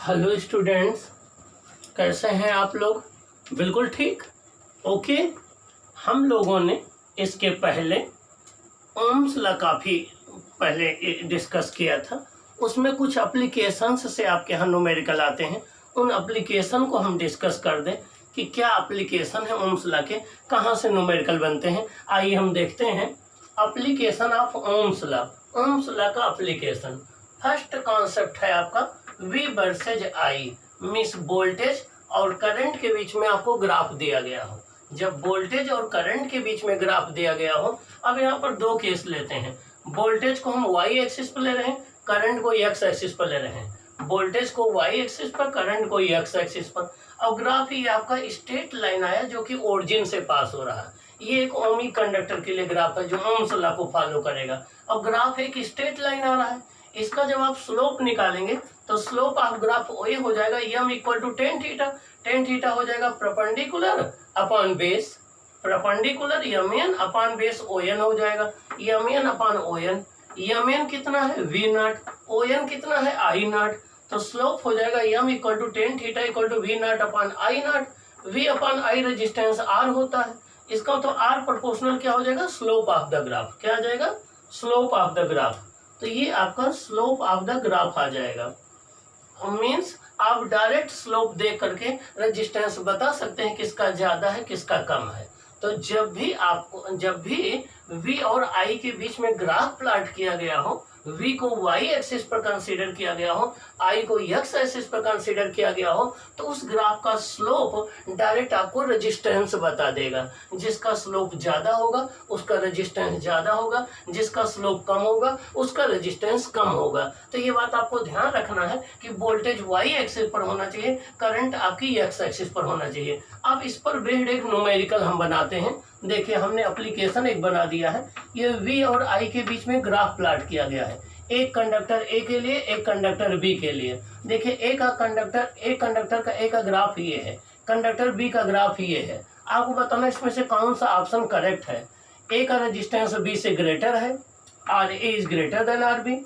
Hello students, कैसे हैं आप लोग? बिल्कुल ठीक। ओके, हम लोगों ने इसके पहले ओम्स लॉ काफ़ी पहले डिस्कस किया था। उसमें कुछ एप्लीकेशंस से आपके यहाँ न्यूमेरिकल आते हैं, उन एप्लीकेशन को हम डिस्कस कर दें कि क्या एप्लीकेशन है ओम्स लॉ के, कहाँ से न्यूमेरिकल बनते हैं। आइए हम देखते हैं application of Ohm's law. Ohm's law का एप्लीकेशन, फर्स्ट कॉन्सेप्ट है आपका V versus I, means voltage और करंट के बीच में आपको ग्राफ दिया गया हो। जब वोल्टेज और करंट के बीच में ग्राफ दिया गया हो, अब यहाँ पर दो केस लेते हैं। वोल्टेज को हम y एक्सिस पर ले रहे हैं, करंट को x एक्सिस पर ले रहे हैं। वोल्टेज को y एक्सिस पर, करंट को x एक्सिस पर। अब ग्राफ ये आपका स्ट्रेट लाइन आया जो कि ओरिजिन से पास हो रहा है। ये एक ओमी कंडक्टर के लिए ग्राफ है जो ओम्स लॉ को फॉलो करेगा। अब ग्राफ एक स्ट्रेट लाइन आ रहा है, इसका जब आप स्लोप निकालेंगे तो स्लोप ऑफ ग्राफ ये हो जाएगा m equal to tan theta. Tan theta हो जाएगा perpendicular upon base, perpendicular mn upon base ON हो जाएगा। mn अपॉन ON, mn कितना है v नॉट, ON कितना है I नॉट। तो स्लोप हो जाएगा m equal to tan theta equal to v not upon I not. v upon I resistance r होता है, इसका तो r प्रोपोर्शनल क्या हो जाएगा, स्लोप ऑफ द ग्राफ। क्या आ जाएगा, स्लोप ऑफ द ग्राफ। तो ये आपका स्लोप ऑफ द ग्राफ आ जाएगा। मीन्स आप डायरेक्ट स्लोप देख करके रेजिस्टेंस बता सकते हैं किसका ज्यादा है किसका कम है। तो जब भी V और I के बीच में ग्राफ प्लॉट किया गया हो, V को y एक्सिस पर कंसीडर किया गया हो, I को x एक्सिस पर कंसीडर किया गया हो, तो उस ग्राफ का स्लोप डायरेक्ट आपको रेजिस्टेंस बता देगा। जिसका स्लोप ज्यादा होगा उसका रेजिस्टेंस ज्यादा होगा, जिसका स्लोप कम होगा उसका रेजिस्टेंस कम होगा। तो ये बात आपको ध्यान रखना है कि वोल्टेज y एक्सिस पर होना चाहिए, करंट आपकी x एक्सिस पर होना चाहिए। अब इस पर बेस्ड एक न्यूमेरिकल हम बनाते हैं। देखिए, हमने एप्लीकेशन एक बना दिया है। ये V और I के बीच में ग्राफ प्लॉट किया गया है, एक कंडक्टर A के लिए, एक कंडक्टर B के लिए। देखिए, एक कंडक्टर का A का ग्राफ ये है, कंडक्टर B का ग्राफ ये है। आपको बताना इसमें से कौन सा ऑप्शन करेक्ट है। A का रेजिस्टेंस B से ग्रेटर है, RA is greater than RB।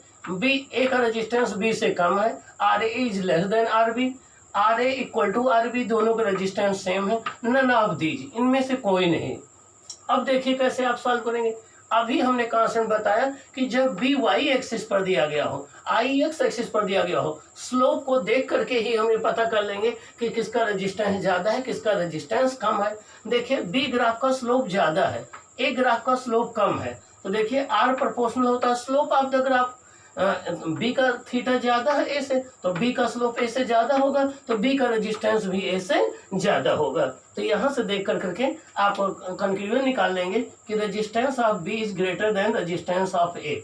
A का रेजिस्टेंस B से कम है, RA is less than RB। RA equal to RB, दोनों का रेजिस्टेंस सेम है। नन ऑफ दीज, इनमें से कोई नहीं। अब देखिए कैसे आप सॉल्व करेंगे। अभी हमने कॉन्सेप्ट बताया कि जब भी y एक्सिस पर दिया गया हो, I x एक्सिस पर दिया गया हो, स्लोप को देख करके ही हमें पता कर लेंगे कि किसका रेजिस्टेंस ज्यादा है किसका रेजिस्टेंस कम है। देखिए, B ग्राफ का स्लोप ज्यादा है, A ग्राफ का स्लोप कम है। तो देखिए, R प्रोपोर्शनल होता है slope of the graph. B का थीटा ज्यादा है A से, तो B का स्लोप A से ज्यादा होगा, तो B का रेजिस्टेंस भी A से ज्यादा होगा। तो यहाँ से देख करके आप कंक्लूजन निकाल लेंगे कि resistance of B is greater then resistance of A।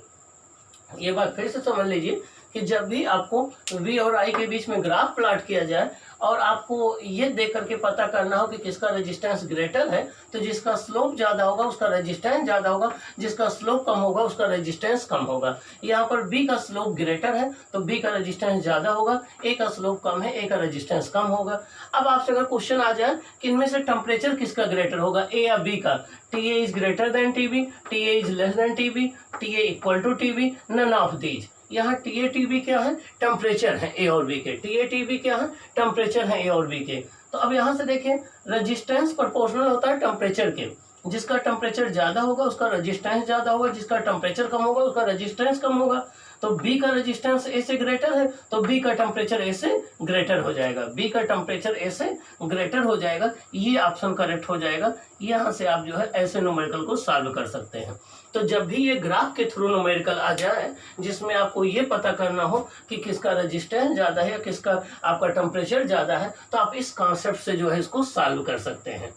ये बात फिर से समझ लीजिए कि जब भी आपको V और I के बीच में ग्राफ प्लॉट किया जाए और आपको ये देख करके पता करना हो कि किसका रेजिस्टेंस ग्रेटर है, तो जिसका स्लोप ज्यादा होगा उसका रेजिस्टेंस ज्यादा होगा, जिसका स्लोप कम होगा उसका रेजिस्टेंस कम होगा। यहाँ पर B का स्लोप ग्रेटर है तो B का रेजिस्टेंस ज्यादा होगा, A का स्लोप कम है A का रेजिस्टेंस कम होगा। अब आपसे अगर क्वेश्चन आ जाए कि इनमें से टेम्परेचर किसका ग्रेटर होगा, A या B का, TA is greater than TB, TA is less than TB, TA equal to TB, none of these. यहाँ TA TB क्या है, टेम्परेचर है A और B के। TA TB क्या है, टेम्परेचर है A और B के। तो अब यहाँ से देखें, रेजिस्टेंस प्रोपोर्शनल होता है टेम्परेचर के। जिसका टेम्परेचर ज्यादा होगा उसका रेजिस्टेंस ज्यादा होगा, जिसका टेम्परेचर कम होगा उसका रेजिस्टेंस कम होगा। तो B का रेजिस्टेंस A से ग्रेटर है तो B का टेम्परेचर A से ग्रेटर हो जाएगा, B का टेम्परेचर A से ग्रेटर हो जाएगा। ये ऑप्शन करेक्ट हो जाएगा। यहाँ से आप जो है ऐसे न्यूमेरिकल को सॉल्व कर सकते हैं। तो जब भी ये ग्राफ के थ्रू न्यूमेरिकल आ जाए जिसमें आपको ये पता करना हो कि किसका रेजिस्टेंस ज्यादा है या किसका आपका टेम्परेचर ज्यादा है, तो आप इस कॉन्सेप्ट से जो है इसको सॉल्व कर सकते हैं।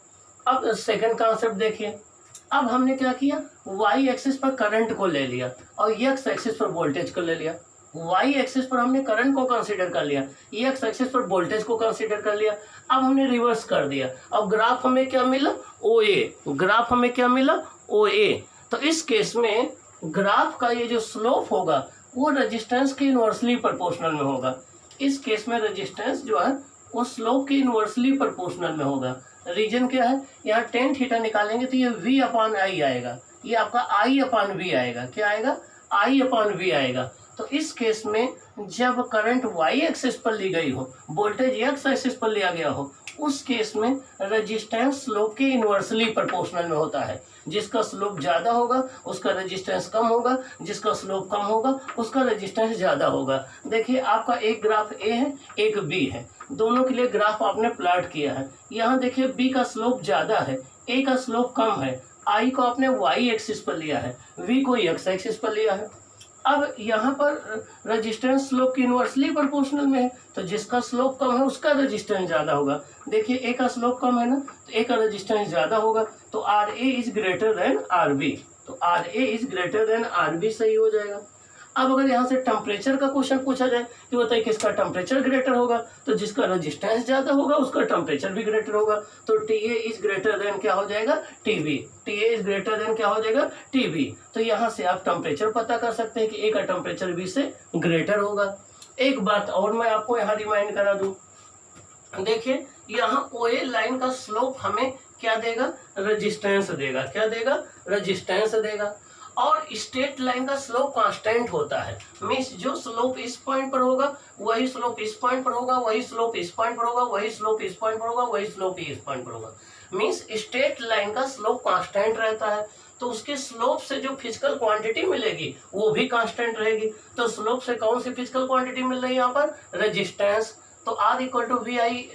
अब सेकंड कॉन्सेप्ट देखिए। अब हमने क्या किया, y एक्सिस पर करंट को ले लिया और x एक्सिस पर वोल्टेज को ले लिया। y एक्सिस पर हमने करंट को कंसीडर कर लिया, x एक्सिस पर वोल्टेज को कंसीडर कर लिया। अब हमने रिवर्स कर दिया। अब ग्राफ हमें क्या मिला, OA। ग्राफ हमें क्या मिला, OA। तो इस केस में ग्राफ का ये जो स्लोप होगा वो रेजिस्टेंस के इनवर्सली प्रोपोर्शनल में होगा। इस केस में रेजिस्टेंस जो है वो स्लोप के इनवर्सली प्रोपोर्शनल में होगा। रीजन क्या है, यहाँ टेन थीटा निकालेंगे तो ये V अपॉन I आएगा, ये आपका I अपॉन V आएगा। क्या आएगा, I अपॉन V आएगा। तो इस केस में जब करंट वाई एक्सिस पर ली गई हो, वोल्टेज एक्स एक्सिस पर लिया गया हो, उस केस में रेजिस्टेंस स्लोप के इन्वर्सली प्रोपोर्शनल में होता है। जिसका स्लोप ज़्यादा होगा उसका रेजिस्टेंस कम होगा, जिसका स्लोप कम होगा उसका रेजिस्टेंस ज़्यादा होगा। देखिए आपका एक ग्राफ ए है, एक बी है, दोनों के लिए ग्राफ आपने प्लॉट किया है। यहाँ देखिए बी का स्लोप ज़्यादा है, ए का स्लोप कम है। आई को आपने वाई एक्सिस पर लिया है, वी को एक्स एक्सिस पर लिया है। अब यहाँ पर रेजिस्टेंस स्लोप की इन्वर्सली प्रोपोर्शनल में है, तो जिसका स्लोप कम है उसका रेजिस्टेंस ज़्यादा होगा। देखिए ए का स्लोप कम है ना, तो ए का रेजिस्टेंस ज़्यादा होगा, तो R A is greater than R B, तो R A is greater than R B सही हो जाएगा। अब अगर यहाँ से टेम्परेचर का क्वेश्चन पूछा जाए कि बताइए किसका टेम्परेचर ग्रेटर होगा, तो जिसका रेजिस्टेंस ज़्यादा होगा उसका टेम्परेचर भी ग्रेटर होगा। तो T A is greater than क्या हो जाएगा, T B. T A is greater than क्या हो जाएगा, टी बी। तो यहाँ से आप टेम्परेचर पता कर सकते हैं कि ए का टेम्परेचर बी से ग्रेटर होगा। एक बात और मैं आपको यहाँ रिमाइंड करा दूँ, देखिए यहाँ ओ ए लाइन का स्लोप हमें क्या देगा, रेजिस्टेंस देगा। क्या देगा, रेजिस्टेंस देगा। और स्ट्रेट लाइन का स्लोप कांस्टेंट होता है, मीन्स जो स्लोप इस पॉइंट पर होगा वही स्लोप इस पॉइंट पर होगा, वही स्लोप इस पॉइंट पर होगा, वही स्लोप इस पॉइंट पर होगा, वही स्लोप इस पॉइंट पर होगा। मीन्स स्ट्रेट लाइन का स्लोप कांस्टेंट रहता है, तो उसके स्लोप से जो फिजिकल क्वांटिटी मिलेगी वो भी कांस्टेंट रहेगी। तो स्लोप से कौन सी फिजिकल क्वांटिटी मिल रही है यहाँ पर, रेजिस्टेंस। तो R equal to V I,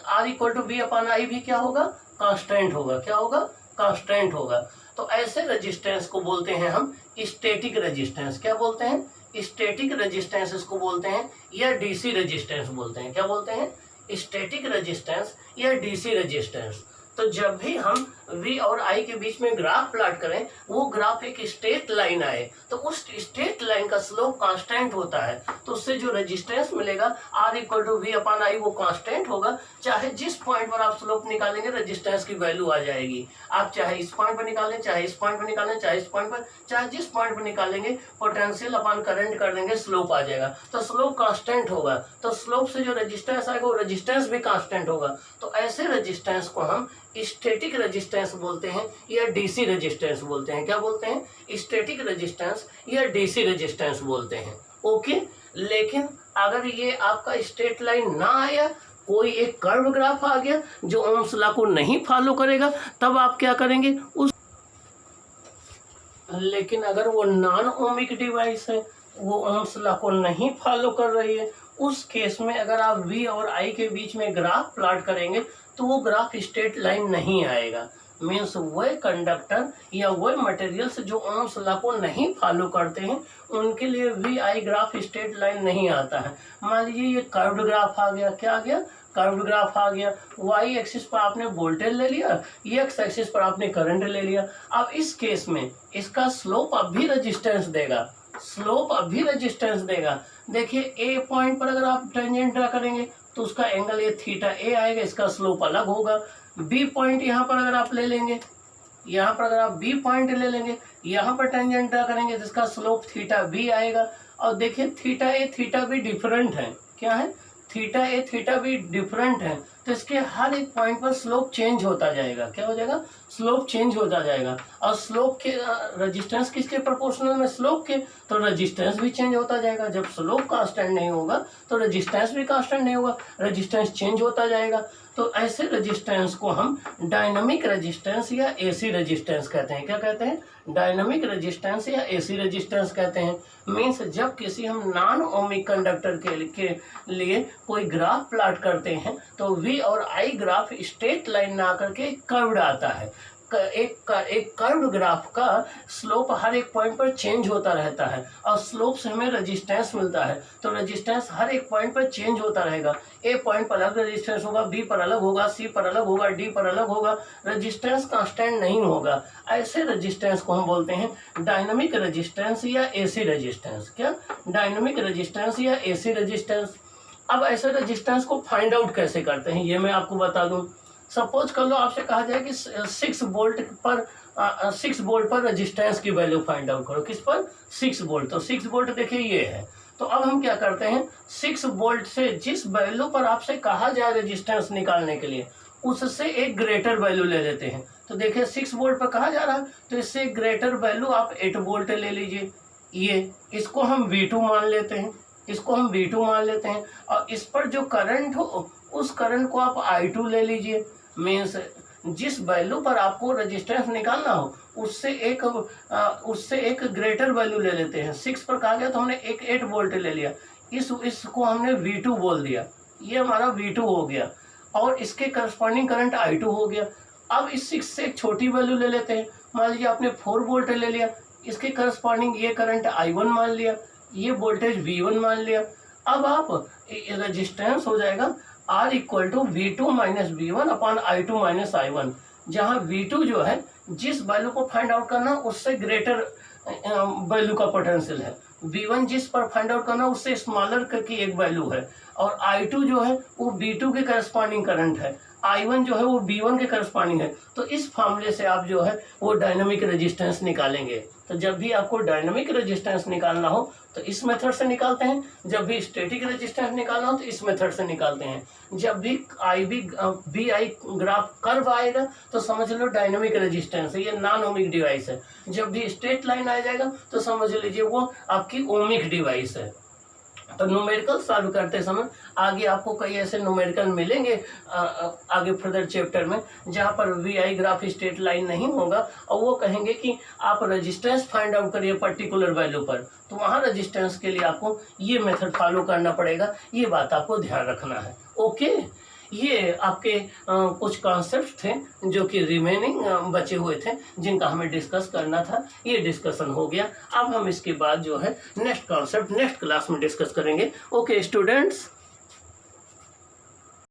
R equal to V upon I भी क्या होगा, कांस्टेंट होगा। क्या होगा, कांस्टेंट होगा। तो ऐसे रेजिस्टेंस को बोलते हैं हम स्टैटिक रेजिस्टेंस। क्या बोलते हैं, स्टैटिक रेजिस्टेंस इसको बोलते हैं, या डीसी रेजिस्टेंस बोलते हैं। क्या बोलते हैं, स्टैटिक रेजिस्टेंस या डीसी रेजिस्टेंस। तो जब भी हम V और I के बीच में ग्राफ प्लॉट करें, वो ग्राफ एक स्ट्रेट लाइन आए, तो उस स्ट्रेट लाइन का स्लोप कांस्टेंट होता है, तो उससे जो रेजिस्टेंस मिलेगा R equal to V upon I वो कांस्टेंट होगा। चाहे जिस पॉइंट पर आप स्लोप निकालेंगे रेजिस्टेंस की वैल्यू आ जाएगी। आप चाहे इस पॉइंट पर निकालें, चाहे इस पॉइंट पर निकालें, चाहे इस पॉइंट पर, चाहे जिस पॉइंट पर निकालेंगे पोटेंशियल अपॉन करंट कर देंगे, स्लोप आ जाएगा। तो स्लोप कांस्टेंट होगा, तो स्लोप से जो रेजिस्टेंस आएगा वो रेजिस्टेंस भी कांस्टेंट होगा। तो ऐसे रेजिस्टेंस को हम स्टैटिक रेजिस्टेंस बोलते हैं या डीसी रेजिस्टेंस बोलते हैं। क्या बोलते हैं, स्टैटिक रेजिस्टेंस या डीसी रेजिस्टेंस बोलते हैं। ओके, लेकिन अगर ये आपका स्ट्रेट लाइन ना आया, कोई एक कर्व ग्राफ आ गया जो ओम्स लॉ को नहीं फॉलो करेगा, तब आप क्या करेंगे उस, लेकिन अगर वो नॉन ओमिक डिवाइस है, वो ओम्स लॉ को नहीं फॉलो कर रही है, उस केस में अगर आप V और I के बीच में ग्राफ प्लॉट करेंगे तो वो ग्राफ स्ट्रेट लाइन नहीं आएगा। मीन्स वह कंडक्टर या वह मटेरियल्स जो ओम्स लॉ को नहीं फॉलो करते हैं उनके लिए V I graph straight line नहीं आता है। मान लीजिए ये कर्व्ड ग्राफ आ गया, क्या आ गया, कर्व्ड ग्राफ आ गया। वाई एक्सिस पर आपने वोल्टेज ले लिया, एक्स एक्सिस पर आपने करंट ले लिया। अब इस केस में इसका स्लोप अब भी रेजिस्टेंस देगा, स्लोप अब भी रेजिस्टेंस देगा। देखिए ए पॉइंट पर अगर आप टेंजेंट ड्रा करेंगे तो उसका एंगल ये थीटा ए आएगा, इसका स्लोप अलग होगा। बी पॉइंट यहाँ पर अगर आप ले लेंगे, यहाँ पर अगर आप बी पॉइंट ले लेंगे, यहाँ पर टेंजेंट ड्रा करेंगे जिसका स्लोप थीटा बी आएगा। और देखिए theta A theta be different है, क्या है, theta A theta be different है, तो इसके हर एक पॉइंट पर स्लोप चेंज होता जाएगा। क्या हो जाएगा, स्लोप चेंज होता जाएगा। और स्लोप के रेजिस्टेंस किसके प्रोपोर्शनल में, स्लोप के, तो रेजिस्टेंस भी चेंज होता जाएगा। जब स्लोप कांस्टेंट नहीं होगा तो रेजिस्टेंस भी कांस्टेंट नहीं होगा, रेजिस्टेंस चेंज होता जाएगा। तो ऐसे रेजिस्टेंस को हम डायनामिक रेजिस्टेंस या एसी रेजिस्टेंस कहते हैं। क्या कहते हैं, डायनामिक रेजिस्टेंस या एसी रेजिस्टेंस कहते हैं। मीन्स जब किसी हम नॉन ओमिक कंडक्टर के लिए कोई ग्राफ प्लॉट करते हैं तो V और I ग्राफ स्ट्रेट लाइन ना करके कर्व्ड आता है। एक कर्व्ड ग्राफ का स्लोप हर एक पॉइंट पर चेंज होता रहता है और स्लोप से हमें रेजिस्टेंस मिलता है। तो रेजिस्टेंस हर एक पॉइंट पर चेंज होता रहेगा। ए पॉइंट पर अलग रेजिस्टेंस होगा, बी पर अलग होगा, सी पर अलग होगा, डी पर अलग होगा, रेजिस्टेंस कांस्टेंट नहीं होगा। ऐसे रेजिस्टेंस को हम बोलते हैं डायनामिक रेजिस्टेंस या एसी रेजिस्टेंस। क्या, डायनामिक रेजिस्टेंस या एसी रेजिस्टेंस। अब ऐसे रेजिस्टेंस को फाइंड आउट कैसे करते हैं ये मैं आपको बता दूं। सपोज कर लो आपसे कहा जाए कि 6 वोल्ट पर रेजिस्टेंस की वैल्यू फाइंड आउट करो। किस पर, 6 वोल्ट। तो 6 वोल्ट देखिए ये है। तो अब हम क्या करते हैं, 6 वोल्ट से जिस वैल्यू पर आपसे कहा जाए रेजिस्टेंस निकालने के लिए उससे एक ग्रेटर वैल्यू ले लेते हैं। तो देखिए 6 वोल्ट पर कहा जा रहा है तो इससे ग्रेटर वैल्यू आप 8 वोल्ट ले लीजिए, ये इसको हम V2 मान लेते हैं, इसको हम V2 मान लेते हैं, और इस पर जो करंट हो उस करंट को आप I2 ले लीजिए। मीन्स जिस वैल्यू पर आपको रेजिस्टेंस निकालना हो उससे एक ग्रेटर वैल्यू ले लेते हैं। 6 पर कहा गया तो हमने 8 वोल्ट ले लिया, इसको हमने V2 बोल दिया, ये हमारा V2 हो गया, और इसके करस्पॉन्डिंग करंट I2 हो गया। अब इस 6 से एक छोटी वैल्यू ले लेते हैं, मान लीजिए आपने 4 वोल्ट ले लिया, इसके करस्पॉन्डिंग ये करंट I1 मान लिया, ये वोल्टेज V1 मान लिया। अब आप रेजिस्टेंस हो जाएगा R equal to V2 minus V1 upon I2 minus I1, जहाँ V2 जो है जिस वैल्यू को फाइंड आउट करना उससे ग्रेटर वैल्यू का पोटेंशियल है, V1 जिस पर फाइंड आउट करना उससे स्मॉलर की एक वैल्यू है, और I2 जो है वो V2 के करस्पॉन्डिंग करंट है, I1 जो है वो V1 के करस्पॉन्डिंग है। तो इस फॉर्मूले से आप जो है वो डायनामिक रेजिस्टेंस निकालेंगे। तो जब भी आपको डायनामिक रेजिस्टेंस निकालना हो तो इस मेथड से निकालते हैं, जब भी स्टैटिक रेजिस्टेंस निकालना हो तो इस मेथड से निकालते हैं। जब भी BI ग्राफ कर्व आएगा तो समझ लो डायनामिक रेजिस्टेंस है, ये नॉन ओमिक डिवाइस है। जब भी स्ट्रेट लाइन आ जाएगा तो समझ लीजिए वो आपकी ओमिक डिवाइस है। तो न्यूमेरिकल सॉल्व करते समय आगे आपको कई ऐसे न्यूमेरिकल मिलेंगे आगे फर्दर चैप्टर में, जहाँ पर VI ग्राफ स्ट्रेट लाइन नहीं होगा और वो कहेंगे कि आप रेजिस्टेंस फाइंड आउट करिए पर्टिकुलर वैल्यू पर, तो वहाँ रेजिस्टेंस के लिए आपको ये मेथड फॉलो करना पड़ेगा। ये बात आपको ध्यान रखना है। ओके, ये आपके कुछ कॉन्सेप्ट थे जो कि रिमेनिंग बचे हुए थे, जिनका हमें डिस्कस करना था। ये डिस्कशन हो गया। अब हम इसके बाद जो है नेक्स्ट कॉन्सेप्ट नेक्स्ट क्लास में डिस्कस करेंगे। Okay students.